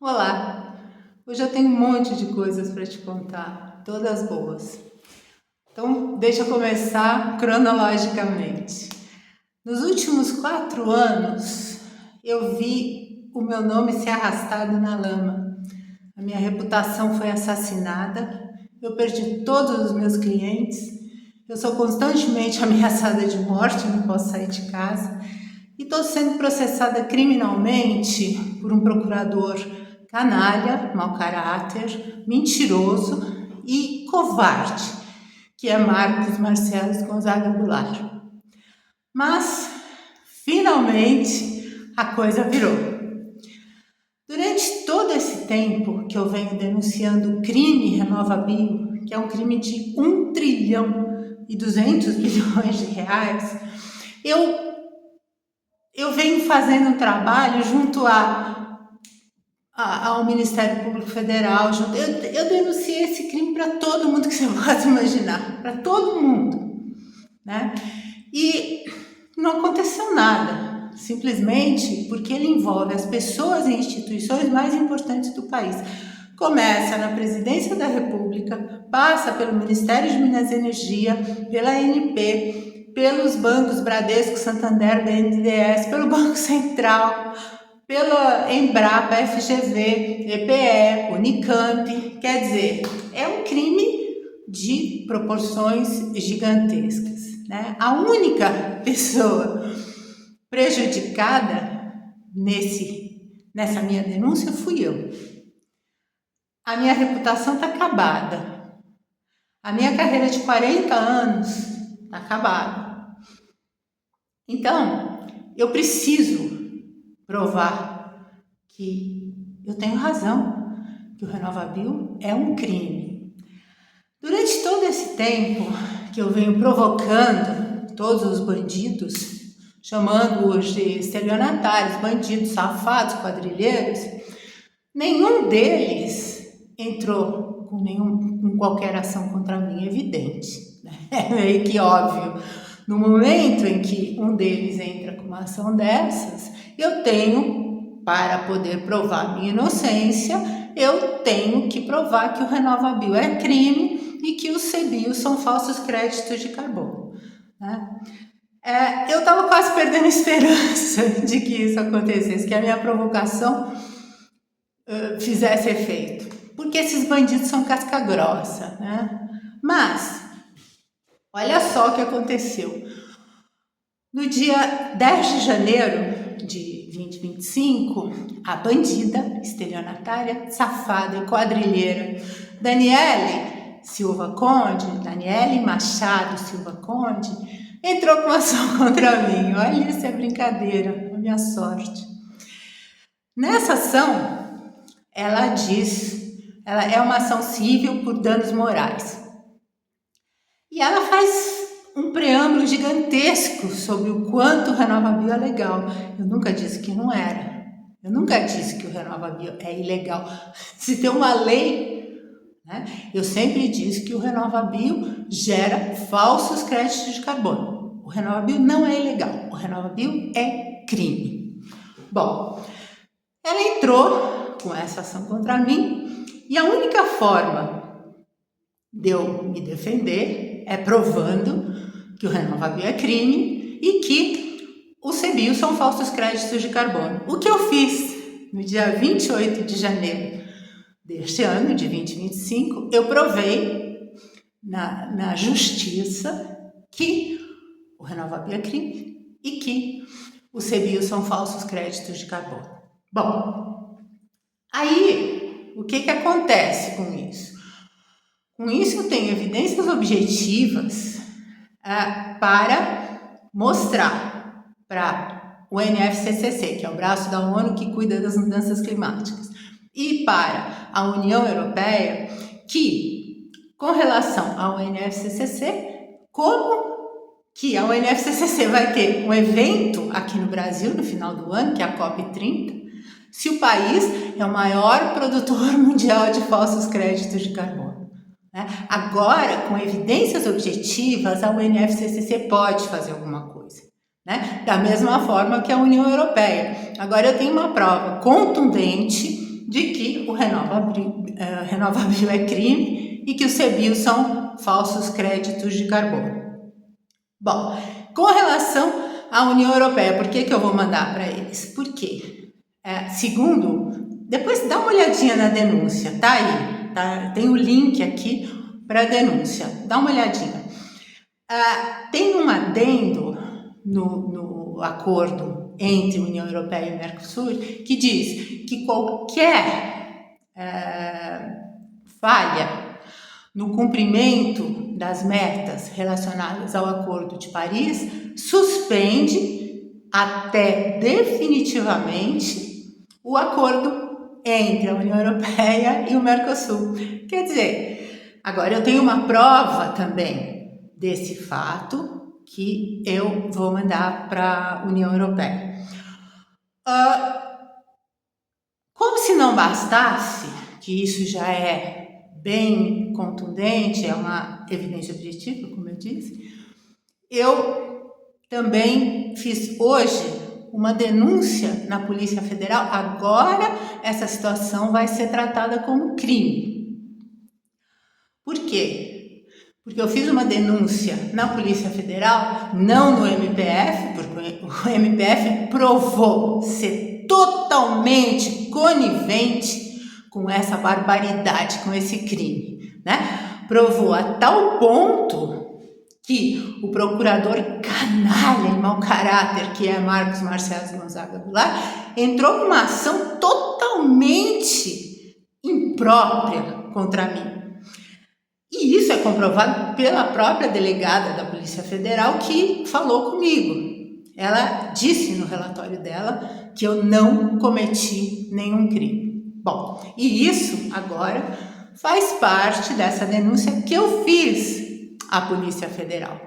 Olá! Hoje eu tenho um monte de coisas para te contar, todas boas. Então, deixa eu começar cronologicamente. Nos últimos 4 anos, eu vi o meu nome ser arrastado na lama. A minha reputação foi assassinada, eu perdi todos os meus clientes, eu sou constantemente ameaçada de morte, não posso sair de casa e estou sendo processada criminalmente por um procurador canalha, mau caráter, mentiroso e covarde, que é Marcos Marcelo Gonzaga Goulart. Mas, finalmente, a coisa virou. Durante todo esse tempo que eu venho denunciando o crime RenovaBio, que é um crime de 1 trilhão e 200 bilhões de reais, eu venho fazendo um trabalho junto ao Ministério Público Federal. Eu denunciei esse crime para todo mundo que você pode imaginar, para todo mundo, né? E não aconteceu nada, simplesmente porque ele envolve as pessoas e instituições mais importantes do país. Começa na Presidência da República, passa pelo Ministério de Minas e Energia, pela ANP, pelos bancos Bradesco, Santander, BNDES, pelo Banco Central, pela Embrapa, FGV, EPE, Unicamp. Quer dizer, é um crime de proporções gigantescas, né? A única pessoa prejudicada nessa minha denúncia fui eu. A minha reputação está acabada. A minha carreira de 40 anos está acabada. Então, eu preciso provar que eu tenho razão, que o RenovaBio é um crime. Durante todo esse tempo que eu venho provocando todos os bandidos, chamando-os de estelionatários, bandidos, safados, quadrilheiros, nenhum deles entrou com qualquer ação contra mim, evidente, né? É meio que óbvio. No momento em que um deles entra com uma ação dessas, eu tenho, para poder provar minha inocência, eu tenho que provar que o RenovaBio é crime e que os CBIOS são falsos créditos de carbono, né? Eu estava quase perdendo a esperança de que isso acontecesse, que a minha provocação fizesse efeito, porque esses bandidos são casca grossa, né? Mas, olha só o que aconteceu. No dia 10 de janeiro de 2025, a bandida, estelionatária, safada e quadrilheira Daniele Machado Silva Conde, entrou com uma ação contra mim. Olha, isso é brincadeira, a minha sorte. Nessa ação, ela é uma ação civil por danos morais. E ela faz um preâmbulo gigantesco sobre o quanto o RenovaBio é legal. Eu nunca disse que não era. Eu nunca disse que o RenovaBio é ilegal. Se tem uma lei, né? Eu sempre disse que o RenovaBio gera falsos créditos de carbono. O RenovaBio não é ilegal. O RenovaBio é crime. Bom, ela entrou com essa ação contra mim e a única forma de eu me defender é provando que o RenovaBio é crime e que os CBIOS são falsos créditos de carbono. O que eu fiz no dia 28 de janeiro deste ano, de 2025, eu provei na justiça que o RenovaBio é crime e que os CBIOS são falsos créditos de carbono. Bom, aí o que acontece com isso? Com isso, eu tenho evidências objetivas para mostrar para o NFCCC, que é o braço da ONU que cuida das mudanças climáticas, e para a União Europeia, que, com relação ao NFCCC, como que a UNFCCC vai ter um evento aqui no Brasil no final do ano, que é a COP30, se o país é o maior produtor mundial de falsos créditos de carbono. Agora, com evidências objetivas, a UNFCCC pode fazer alguma coisa, né? Da mesma forma que a União Europeia. Agora eu tenho uma prova contundente de o RenovaBio é crime e que os CBIOS são falsos créditos de carbono. Bom, com relação à União Europeia, por que eu vou mandar para eles? Porque, segundo, depois dá uma olhadinha na denúncia, tá aí, tá? Tem o link aqui para a denúncia, dá uma olhadinha. Tem um adendo no acordo entre União Europeia e Mercosul que diz que qualquer falha no cumprimento das metas relacionadas ao Acordo de Paris suspende até definitivamente o acordo entre a União Europeia e o Mercosul. Quer dizer, agora eu tenho uma prova também desse fato que eu vou mandar para a União Europeia. Como se não bastasse, que isso já é bem contundente, é uma evidência objetiva, como eu disse, eu também fiz hoje uma denúncia na Polícia Federal. Agora essa situação vai ser tratada como crime. Por quê? Porque eu fiz uma denúncia na Polícia Federal, não no MPF, porque o MPF provou ser totalmente conivente com essa barbaridade, com esse crime, né? Provou a tal ponto que o procurador canalha e mau caráter, que é Marcos Marcelo Gonzaga Goulart, entrou com uma ação totalmente imprópria contra mim. E isso é comprovado pela própria delegada da Polícia Federal que falou comigo. Ela disse no relatório dela que eu não cometi nenhum crime. Bom, e isso agora faz parte dessa denúncia que eu fiz à Polícia Federal.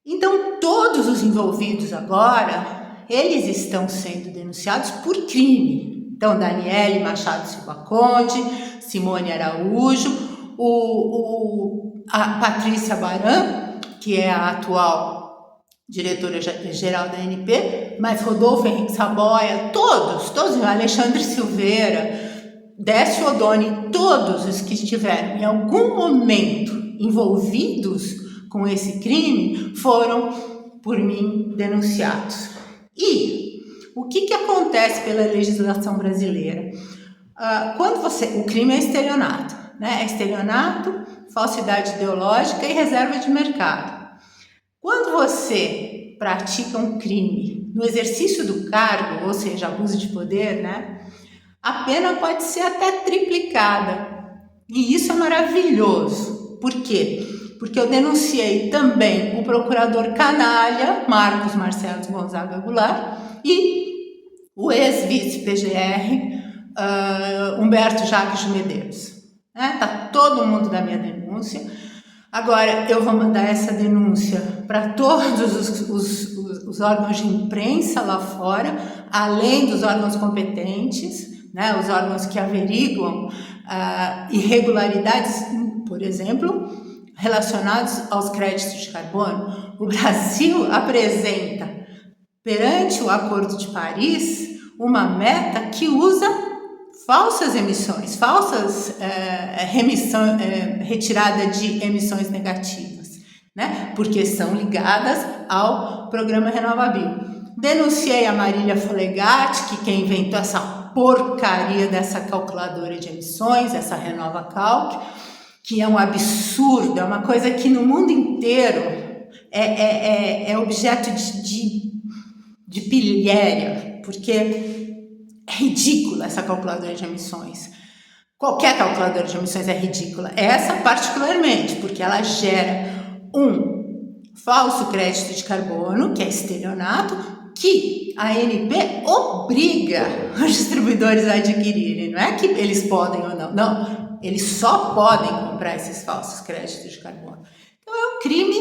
Então, todos os envolvidos agora, eles estão sendo denunciados por crime. Então, Daniele Machado Silva Conde, Simone Araújo, a Patrícia Baran, que é a atual diretora-geral da ANP, mas Rodolfo Henrique Saboia, todos, Alexandre Silveira, Décio Odoni, todos os que estiveram em algum momento envolvidos com esse crime foram por mim denunciados. E o que acontece pela legislação brasileira? Quando o crime é estelionato, né? É estelionato, falsidade ideológica e reserva de mercado. Quando você pratica um crime no exercício do cargo, ou seja, abuso de poder, né? A pena pode ser até triplicada. E isso é maravilhoso. Por quê? Porque eu denunciei também o procurador canalha, Marcos Marcelo Gonzaga Goulart, e o ex-vice-PGR, Humberto Jacques de Medeiros. Tá todo mundo da minha denúncia. Agora eu vou mandar essa denúncia para todos os órgãos de imprensa lá fora, além dos órgãos competentes, né, os órgãos que averiguam irregularidades, por exemplo, relacionados aos créditos de carbono. O Brasil apresenta perante o Acordo de Paris uma meta que usa falsas emissões, retirada de emissões negativas, né? Porque são ligadas ao programa RenovaBio. Denunciei a Marília Folegatti, que inventou essa porcaria dessa calculadora de emissões, essa RenovaCalc, que é um absurdo, é uma coisa que no mundo inteiro é objeto de pilhéria, porque é ridícula essa calculadora de emissões. Qualquer calculadora de emissões é ridícula. Essa particularmente, porque ela gera um falso crédito de carbono, que é estelionato, que a ANP obriga os distribuidores a adquirirem. Não é que eles podem ou não. Não, eles só podem comprar esses falsos créditos de carbono. Então é um crime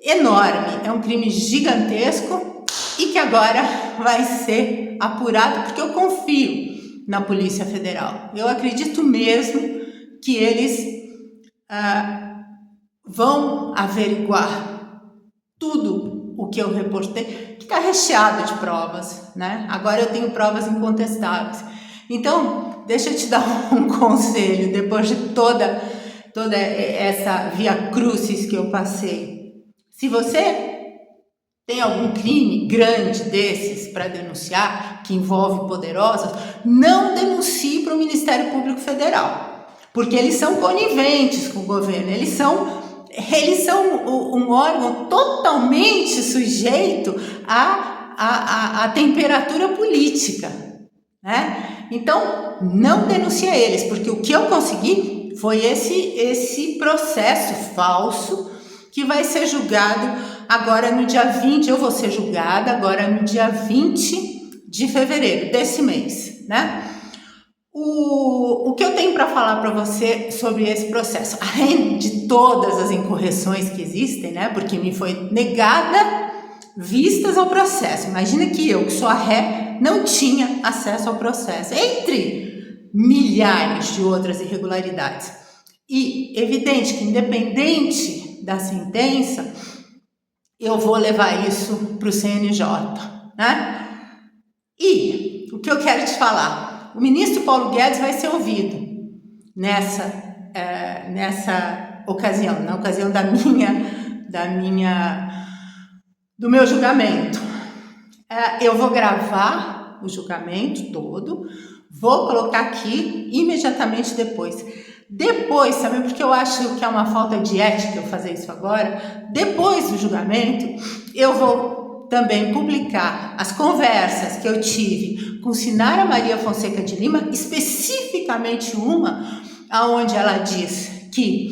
enorme, é um crime gigantesco e que agora vai ser apurado, porque eu confio na Polícia Federal. Eu acredito mesmo que eles vão averiguar tudo o que eu reportei, que está recheado de provas, né? Agora eu tenho provas incontestáveis. Então, deixa eu te dar um conselho, depois de toda essa via crucis que eu passei. Se você tem algum crime grande desses para denunciar, que envolve poderosos, não denuncie para o Ministério Público Federal, porque eles são coniventes com o governo, eles são um órgão totalmente sujeito à temperatura política, né? Então, não denuncie eles, porque o que eu consegui foi esse processo falso que vai ser julgado agora no dia 20, eu vou ser julgada agora no dia 20 de fevereiro desse mês, né? O que eu tenho para falar para você sobre esse processo, além de todas as incorreções que existem, né? Porque me foi negada vistas ao processo. Imagina que eu, que sou a ré, não tinha acesso ao processo, entre milhares de outras irregularidades. E evidente que, independente da sentença, eu vou levar isso para o CNJ, né? E o que eu quero te falar, o ministro Paulo Guedes vai ser ouvido nessa ocasião, na ocasião do meu julgamento. Eu vou gravar o julgamento todo, vou colocar aqui imediatamente depois. Depois, sabe, porque eu acho que é uma falta de ética eu fazer isso agora, depois do julgamento, eu vou também publicar as conversas que eu tive com Sinara Maria Fonseca de Lima, especificamente uma, onde ela diz que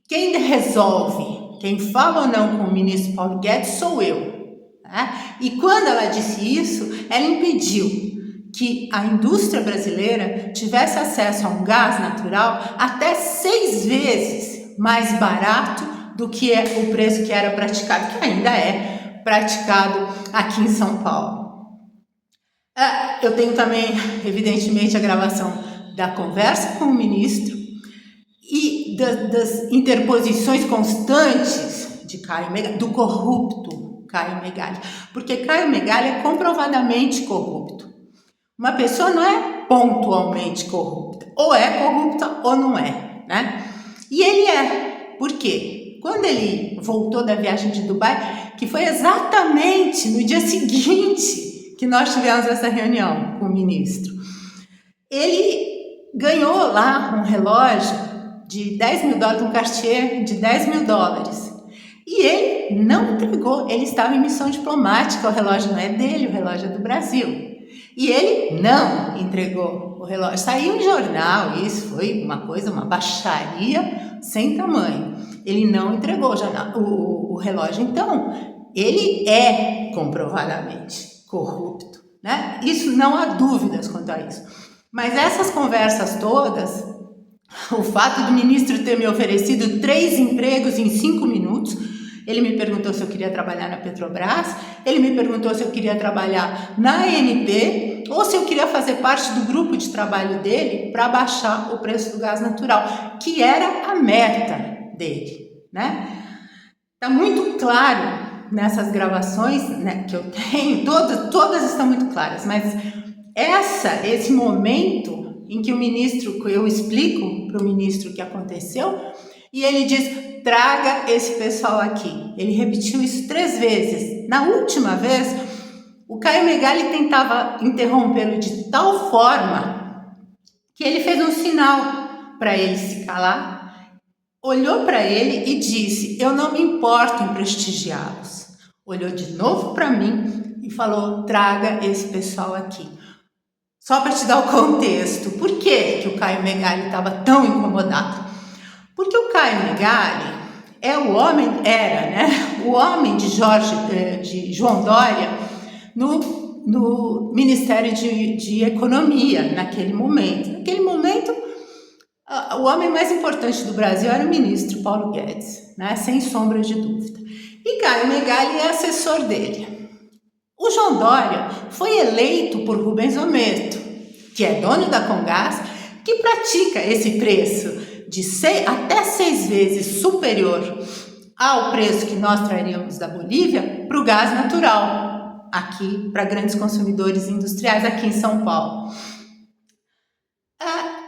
quem resolve, quem fala ou não com o ministro Paulo Guedes sou eu. Né? E quando ela disse isso, ela impediu que a indústria brasileira tivesse acesso a um gás natural até 6 vezes mais barato do que o preço que era praticado, que ainda é praticado aqui em São Paulo. Eu tenho também, evidentemente, a gravação da conversa com o ministro e das interposições constantes de Caio Megali, do corrupto Caio Megali, porque Caio Megali é comprovadamente corrupto. Uma pessoa não é pontualmente corrupta, ou é corrupta ou não é, né? E ele é, por quê? Quando ele voltou da viagem de Dubai, que foi exatamente no dia seguinte que nós tivemos essa reunião com o ministro, ele ganhou lá um relógio de $10 mil, um Cartier de $10 mil. E ele não entregou, ele estava em missão diplomática, o relógio não é dele, o relógio é do Brasil. E ele não entregou o relógio. Saiu em jornal, isso foi uma coisa, uma baixaria sem tamanho. Ele não entregou o relógio. Então, ele é comprovadamente corrupto, né? Isso não há dúvidas quanto a isso. Mas essas conversas todas, o fato do ministro ter me oferecido 3 empregos em 5 minutos, ele me perguntou se eu queria trabalhar na Petrobras, ele me perguntou se eu queria trabalhar na ANP ou se eu queria fazer parte do grupo de trabalho dele para baixar o preço do gás natural, que era a meta dele, né? Tá muito claro nessas gravações, né, que eu tenho, todas estão muito claras, mas esse momento em que o ministro, eu explico para o ministro o que aconteceu, e ele diz, traga esse pessoal aqui. Ele repetiu isso 3 vezes. Na última vez, o Caio Megali tentava interrompê-lo de tal forma que ele fez um sinal para ele se calar, olhou para ele e disse, eu não me importo em prestigiá-los. Olhou de novo para mim e falou, traga esse pessoal aqui. Só para te dar o contexto, por que o Caio Megali estava tão incomodado? Porque o Caio Megali o homem de João Dória no Ministério de Economia naquele momento. Naquele momento, o homem mais importante do Brasil era o ministro Paulo Guedes, né? Sem sombra de dúvida. E Caio Megali é assessor dele. O João Dória foi eleito por Rubens Ometo, que é dono da Comgás, que pratica esse preço de até 6 vezes superior ao preço que nós traríamos da Bolívia para o gás natural, aqui para grandes consumidores industriais aqui em São Paulo.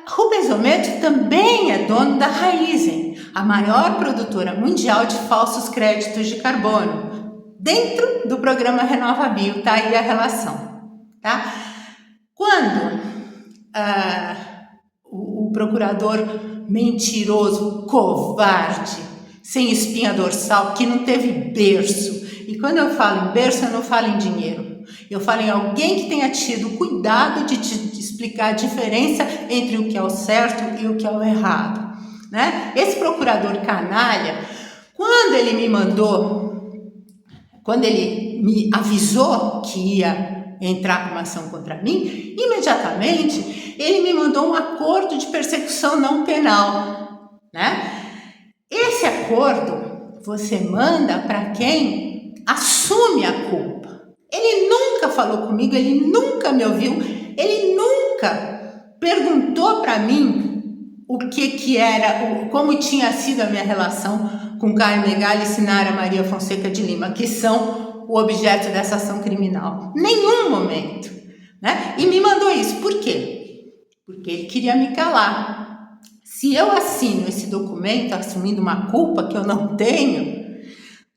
Rubens Ometo também é dono da Raizen, a maior produtora mundial de falsos créditos de carbono, dentro do programa RenovaBio, tá aí a relação, tá? Quando o procurador mentiroso, covarde, sem espinha dorsal, que não teve berço, e quando eu falo em berço, eu não falo em dinheiro, eu falo em alguém que tenha tido cuidado de te explicar a diferença entre o que é o certo e o que é o errado, né? Esse procurador canalha, quando ele me avisou que ia entrar com uma ação contra mim, imediatamente ele me mandou um acordo de persecução não penal, né? Esse acordo você manda para quem assume a culpa. Ele nunca falou comigo, ele nunca me ouviu, ele nunca perguntou para mim o que era, como tinha sido a minha relação com Caio Megali e Sinara Maria Fonseca de Lima, que são o objeto dessa ação criminal. Nenhum momento, né? E me mandou isso. Por quê? Porque ele queria me calar. Se eu assino esse documento assumindo uma culpa que eu não tenho,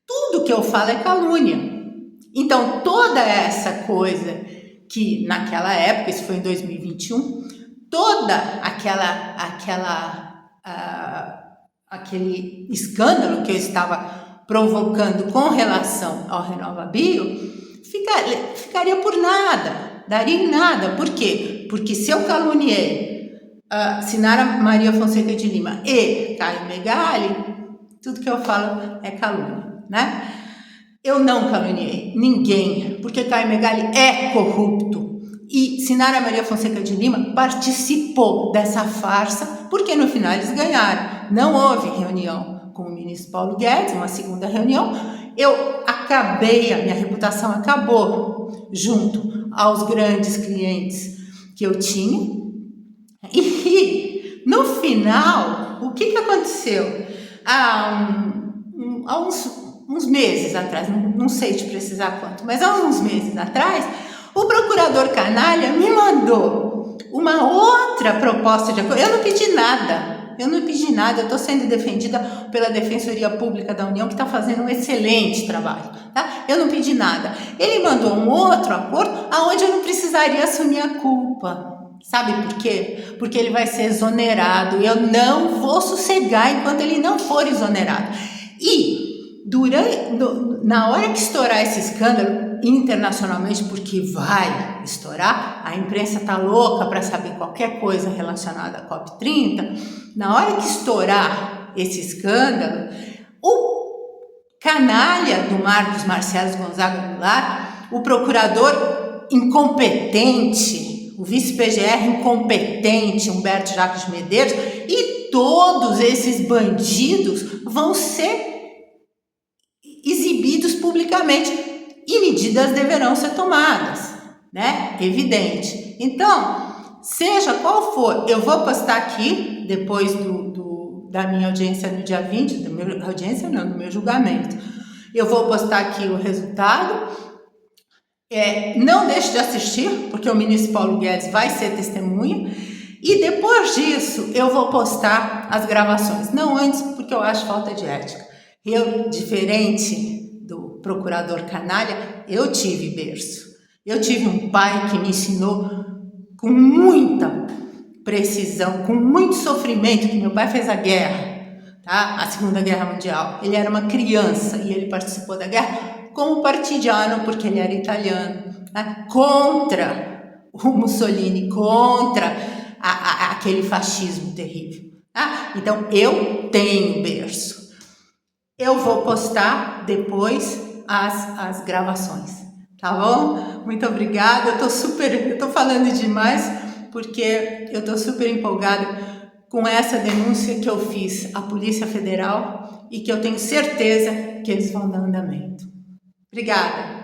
tudo que eu falo é calúnia. Então, toda essa coisa que naquela época, isso foi em 2021, toda aquele escândalo que eu estava provocando com relação ao RenovaBio, ficaria por nada, daria em nada. Por quê? Porque se eu caluniei Sinara Maria Fonseca de Lima e Caio Megali, tudo que eu falo é calúnia, né? Eu não caluniei ninguém, porque Caio Megali é corrupto e Sinara Maria Fonseca de Lima participou dessa farsa, porque no final eles ganharam. Não houve reunião com o ministro Paulo Guedes, uma segunda reunião. A minha reputação acabou junto aos grandes clientes que eu tinha. E no final, o que aconteceu? Há uns meses atrás, não sei te precisar quanto, mas há uns meses atrás, o procurador canalha me mandou uma outra proposta de acordo. Eu não pedi nada, eu estou sendo defendida pela Defensoria Pública da União, que está fazendo um excelente trabalho, tá? Eu não pedi nada. Ele mandou um outro acordo onde eu não precisaria assumir a culpa. Sabe por quê? Porque ele vai ser exonerado. Eu não vou sossegar enquanto ele não for exonerado. E na hora que estourar esse escândalo internacionalmente, porque vai estourar, a imprensa tá louca para saber qualquer coisa relacionada à COP30, na hora que estourar esse escândalo, o canalha do Marcos Marcelo Gonzaga Goulart, o procurador incompetente, o vice-PGR incompetente, Humberto Jacques de Medeiros, e todos esses bandidos vão ser exibidos publicamente e medidas deverão ser tomadas, né? Evidente. Então, seja qual for, eu vou postar aqui, depois da minha audiência no dia 20, do meu julgamento, eu vou postar aqui o resultado. Não deixe de assistir, porque o ministro Paulo Guedes vai ser testemunha, e depois disso eu vou postar as gravações, não antes, porque eu acho falta de ética. Eu, diferente do procurador canalha, eu tive berço, eu tive um pai que me ensinou com muita precisão, com muito sofrimento, que meu pai fez a guerra, tá? A Segunda Guerra Mundial. Ele era uma criança e ele participou da guerra como partidiano, porque ele era italiano, né? Contra o Mussolini, contra aquele fascismo terrível. Tá? Então, eu tenho berço. Eu vou postar depois as gravações, tá bom? Muito obrigada, eu tô falando demais, porque eu tô super empolgada com essa denúncia que eu fiz à Polícia Federal e que eu tenho certeza que eles vão dar andamento. Obrigada!